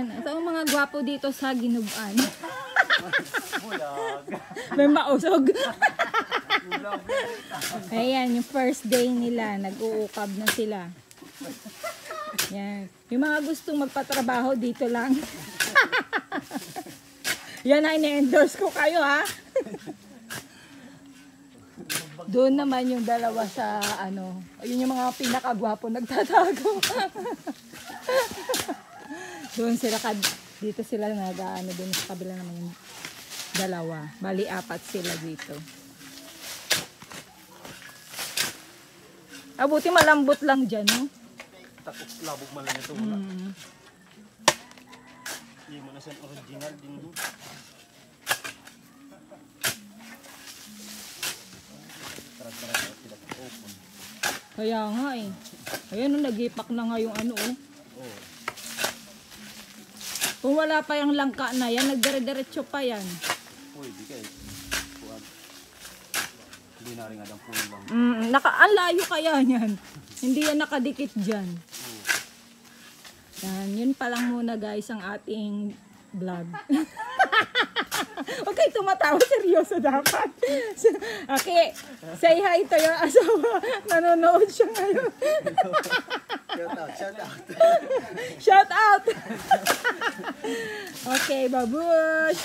Ayan. Ito ang mga gwapo dito sa Ginuban. Bulag. May mausog. Ayan, yung first day nila. Nag-uukab na sila. Yan. Yung mga gustong magpatrabaho dito lang. Yan ay na-endorse ko kayo ha. Doon naman yung dalawa sa ano. Yun yung mga pinakagwapo nagtatago. Doon sila dito sila nag-ano doon sa kabila naman yung dalawa. Bali apat sila dito. Abuti malambot lang dyan, no? Takot labog man lang ito. Hindi mo na siya original din. Kaya nga eh. Ayan, nagipak na nga yung ano, oh. Oo. Kung wala pa yung langka na yan, nagdire-diretso pa yan. Uy, di kayo. Hindi na rin adang puno lang. Ang layo kaya yan. Hindi yan nakadikit dyan. Yan, yun pa lang muna guys ang ating vlog. Huwag kayo tumatawa, seryoso dapat. Okay, say hi to your asawa. Nanonood siya ngayon. Shout out, shout out. Shout out! Okay, babush!